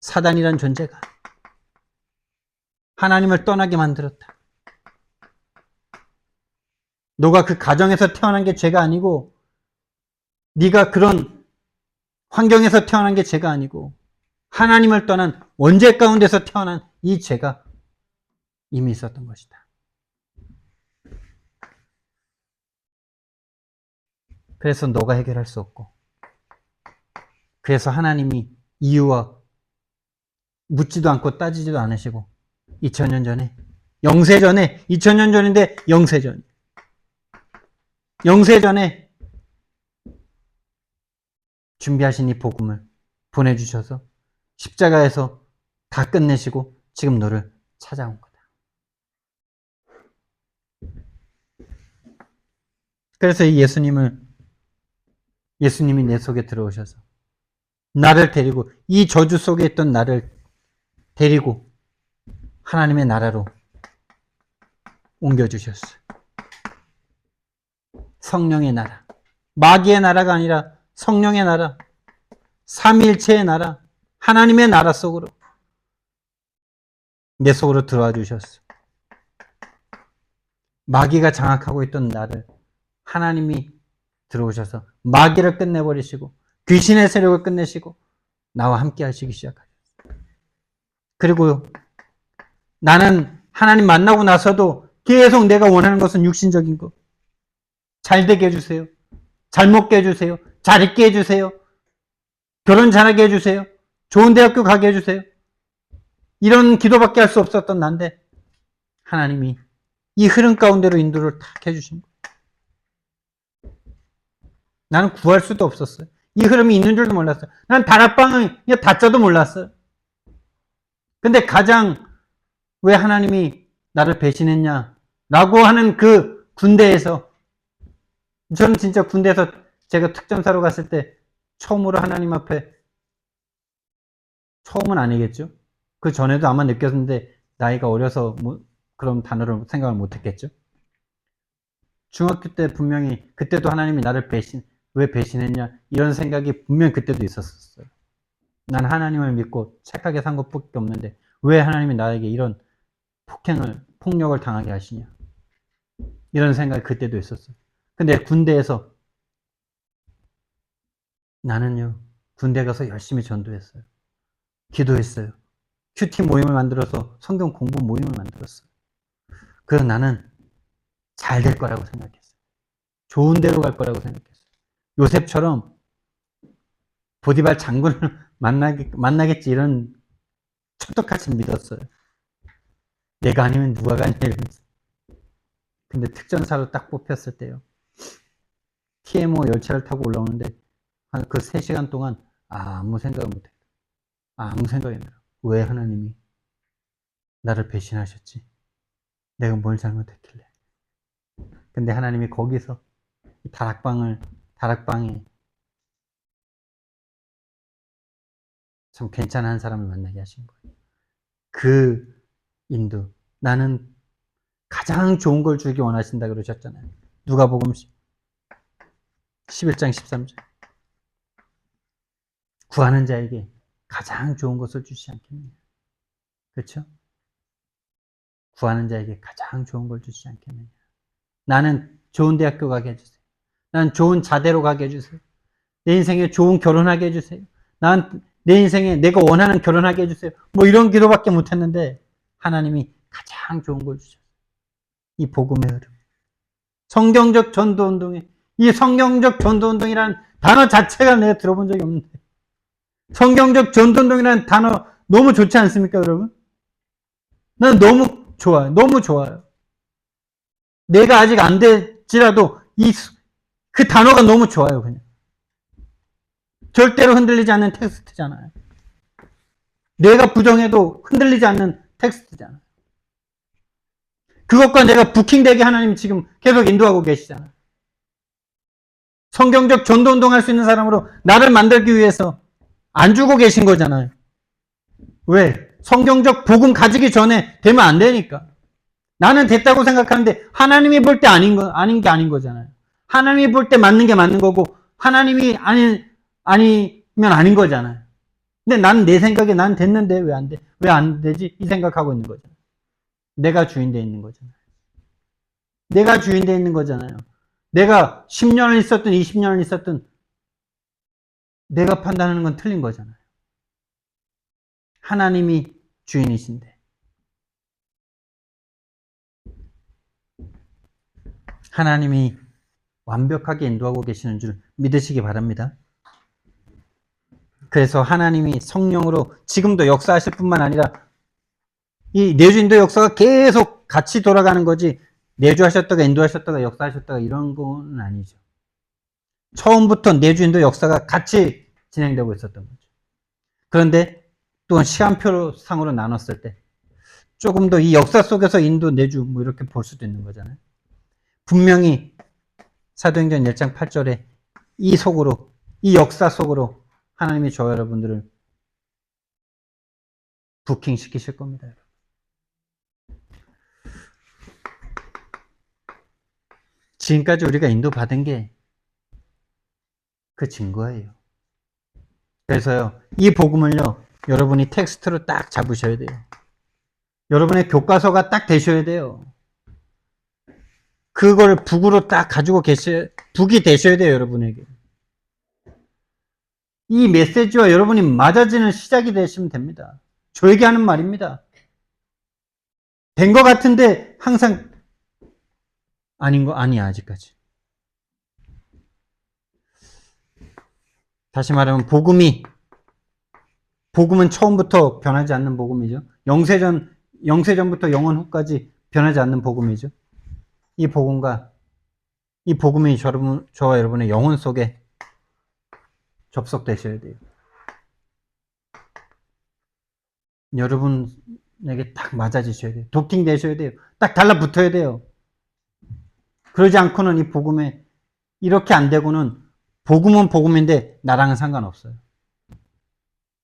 사단이란 존재가 하나님을 떠나게 만들었다. 너가 그 가정에서 태어난 게 죄가 아니고, 네가 그런 환경에서 태어난 게 죄가 아니고, 하나님을 떠난 원죄 가운데서 태어난 이 죄가 이미 있었던 것이다. 그래서 너가 해결할 수 없고, 그래서 하나님이 이유와 묻지도 않고 따지지도 않으시고 2000년 전에, 영세전에, 2000년 전인데 영세전, 영세전에 준비하신 이 복음을 보내주셔서 십자가에서 다 끝내시고 지금 너를 찾아온 거다. 그래서 이 예수님이 내 속에 들어오셔서 나를 데리고, 이 저주 속에 있던 나를 데리고 하나님의 나라로 옮겨주셨어요. 성령의 나라. 마귀의 나라가 아니라 성령의 나라. 삼위일체의 나라. 하나님의 나라 속으로 내 속으로 들어와 주셨어. 마귀가 장악하고 있던 나를 하나님이 들어오셔서 마귀를 끝내버리시고 귀신의 세력을 끝내시고 나와 함께 하시기 시작하셨어요. 그리고 나는 하나님 만나고 나서도 계속 내가 원하는 것은 육신적인 거. 잘 되게 해주세요. 잘 먹게 해주세요. 잘 있게 해주세요. 결혼 잘하게 해주세요. 좋은 대학교 가게 해주세요. 이런 기도밖에 할 수 없었던 난데 하나님이 이 흐름 가운데로 인도를 탁 해주신 거예요. 나는 구할 수도 없었어요. 이 흐름이 있는 줄도 몰랐어요. 난 다락방을 다짜도 몰랐어요. 근데 가장 왜 하나님이 나를 배신했냐라고 하는 그 군대에서, 저는 진짜 군대에서 제가 특전사로 갔을 때 처음으로 하나님 앞에, 처음은 아니겠죠. 그 전에도 아마 느꼈는데 나이가 어려서 뭐 그런 단어를 생각을 못했겠죠. 중학교 때 분명히 그때도 하나님이 나를 왜 배신했냐 이런 생각이 분명 그때도 있었어요. 난 하나님을 믿고 착하게 산 것밖에 없는데 왜 하나님이 나에게 이런 폭력을 당하게 하시냐 이런 생각이 그때도 있었어요. 근데 군대에서 나는요, 군대 가서 열심히 전도했어요. 기도했어요. 큐티 모임을 만들어서 성경 공부 모임을 만들었어요. 그래서 나는 잘 될 거라고 생각했어요. 좋은 데로 갈 거라고 생각했어요. 요셉처럼 보디발 장군을 만나겠지 이런 척떡같이 믿었어요. 내가 아니면 누가 가냐 이러면서. 근데 특전사로 딱 뽑혔을 때요. TMO 열차를 타고 올라오는데 한 그 3시간 동안 아무 생각을 못했다. 아무 생각이 안 들어. 왜 하나님이 나를 배신하셨지? 내가 뭘 잘못했길래? 근데 하나님이 거기서 다락방에 참 괜찮은 사람을 만나게 하신 거예요. 그 인도. 나는 가장 좋은 걸 주기 원하신다 그러셨잖아요. 누가복음 11장 13절. 구하는 자에게 가장 좋은 것을 주시지 않겠느냐. 그렇죠? 구하는 자에게 가장 좋은 걸 주시지 않겠느냐. 나는 좋은 대학교 가게 해주세요. 난 좋은 자대로 가게 해주세요. 내 인생에 좋은 결혼하게 해주세요. 내 인생에 내가 원하는 결혼하게 해주세요. 뭐 이런 기도밖에 못했는데 하나님이 가장 좋은 걸 주셨어요. 이 복음의 흐름. 성경적 전도운동에, 이 성경적 전도운동이라는 단어 자체가 내가 들어본 적이 없는데, 성경적 전도운동이라는 단어 너무 좋지 않습니까, 여러분? 난 너무 좋아요. 너무 좋아요. 내가 아직 안 될지라도 그 단어가 너무 좋아요, 그냥. 절대로 흔들리지 않는 텍스트잖아요. 내가 부정해도 흔들리지 않는 텍스트잖아요. 그것과 내가 부킹되게 하나님 지금 계속 인도하고 계시잖아요. 성경적 전도운동 할 수 있는 사람으로 나를 만들기 위해서 안 주고 계신 거잖아요. 왜? 성경적 복음 가지기 전에 되면 안 되니까. 나는 됐다고 생각하는데 하나님이 볼 때 아닌 게 아닌 거잖아요. 하나님이 볼 때 맞는 게 맞는 거고 하나님이 아니면 아닌 거잖아요. 근데 나는 내 생각에 난 됐는데 왜 안 돼? 왜 안 되지? 이 생각하고 있는 거잖아요. 내가 주인 돼 있는 거잖아요. 내가 주인 돼 있는 거잖아요. 내가 10년을 있었든 20년을 있었든 내가 판단하는 건 틀린 거잖아요. 하나님이 주인이신데. 하나님이 완벽하게 인도하고 계시는 줄 믿으시기 바랍니다. 그래서 하나님이 성령으로 지금도 역사하실 뿐만 아니라 이 내주인도 역사가 계속 같이 돌아가는 거지 내주하셨다가 인도하셨다가 역사하셨다가 이런 건 아니죠. 처음부터 내주인도 역사가 같이 진행되고 있었던 거죠. 그런데 또 시간표상으로 나눴을 때 조금 더 이 역사 속에서 인도 내주 뭐 이렇게 볼 수도 있는 거잖아요. 분명히 사도행전 1장 8절에 이 역사 속으로 하나님이 저 여러분들을 부킹시키실 겁니다. 지금까지 우리가 인도받은 게 그 증거예요. 그래서요, 이 복음을요, 여러분이 텍스트로 딱 잡으셔야 돼요. 여러분의 교과서가 딱 되셔야 돼요. 그걸 북으로 딱 가지고 북이 되셔야 돼요, 여러분에게. 이 메시지와 여러분이 맞아지는 시작이 되시면 됩니다. 저에게 하는 말입니다. 된 것 같은데 항상 아니야, 아직까지. 다시 말하면 복음은 처음부터 변하지 않는 복음이죠. 영세전부터 영원 후까지 변하지 않는 복음이죠. 이 복음이 저와 여러분의 영혼 속에 접속되셔야 돼요. 여러분에게 딱 맞아지셔야 돼요. 도킹 되셔야 돼요. 딱 달라붙어야 돼요. 그러지 않고는 이 복음에 이렇게 안 되고는 복음은 복음인데 나랑은 상관없어요.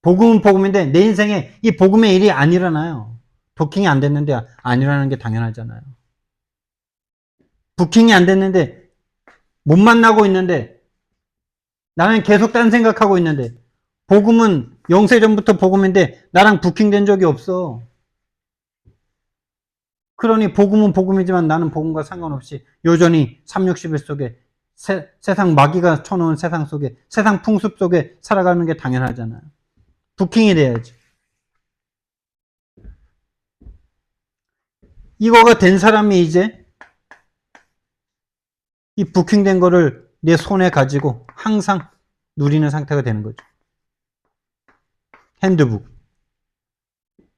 복음은 복음인데 내 인생에 이 복음의 일이 안 일어나요. 도킹이 안 됐는데 안 일어나는 게 당연하잖아요. 부킹이 안 됐는데 못 만나고 있는데 나는 계속 딴 생각하고 있는데 복음은 영세전부터 복음인데 나랑 부킹된 적이 없어. 그러니 복음은 복음이지만 나는 복음과 상관없이 여전히 360일 속에 세상 마귀가 쳐놓은 세상 속에 세상 풍습 속에 살아가는 게 당연하잖아요. 부킹이 돼야지. 이거가 된 사람이 이제 이 부킹된 거를 내 손에 가지고 항상 누리는 상태가 되는 거죠. 핸드북.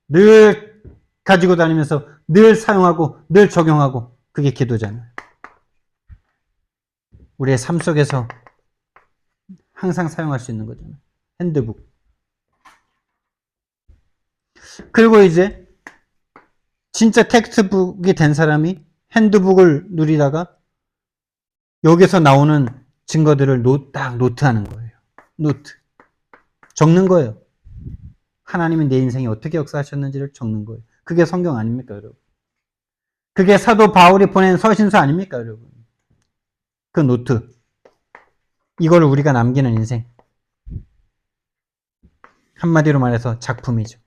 늘 가지고 다니면서 늘 사용하고 늘 적용하고 그게 기도잖아요. 우리의 삶 속에서 항상 사용할 수 있는 거잖아요. 핸드북. 그리고 이제 진짜 텍스트북이 된 사람이 핸드북을 누리다가 여기서 나오는 증거들을 딱 노트하는 거예요. 노트. 적는 거예요. 하나님이 내 인생에 어떻게 역사하셨는지를 적는 거예요. 그게 성경 아닙니까, 여러분? 그게 사도 바울이 보낸 서신서 아닙니까, 여러분? 그 노트. 이걸 우리가 남기는 인생. 한마디로 말해서 작품이죠.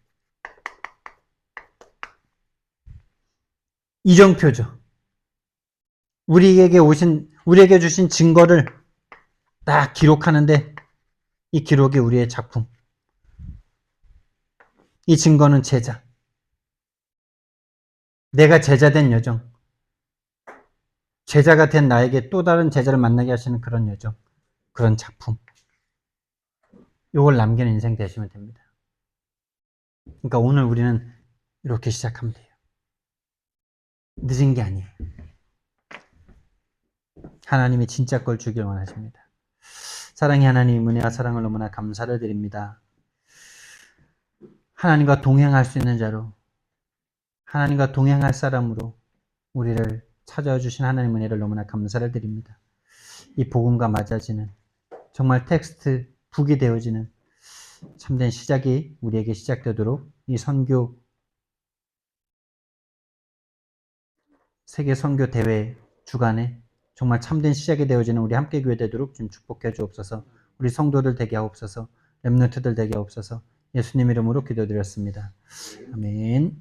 이정표죠. 우리에게 오신 우리에게 주신 증거를 딱 기록하는데 이 기록이 우리의 작품. 이 증거는 제자. 내가 제자된 여정. 제자가 된 나에게 또 다른 제자를 만나게 하시는 그런 여정. 그런 작품. 이걸 남기는 인생 되시면 됩니다. 그러니까 오늘 우리는 이렇게 시작하면 돼요. 늦은 게 아니에요. 하나님이 진짜 걸 주길 원하십니다. 사랑의 하나님, 은혜와 사랑을 너무나 감사를 드립니다. 하나님과 동행할 수 있는 자로, 하나님과 동행할 사람으로 우리를 찾아와 주신 하나님 은혜를 너무나 감사를 드립니다. 이 복음과 맞아지는, 정말 텍스트 북이 되어지는 참된 시작이 우리에게 시작되도록 이 선교, 세계 선교 대회 주간에 정말 참된 시작이 되어지는 우리 함께교회 되도록 좀 축복해 주옵소서. 우리 성도들 되게 하옵소서. 렘넌트들 되게 하옵소서. 예수님 이름으로 기도드렸습니다. 아멘.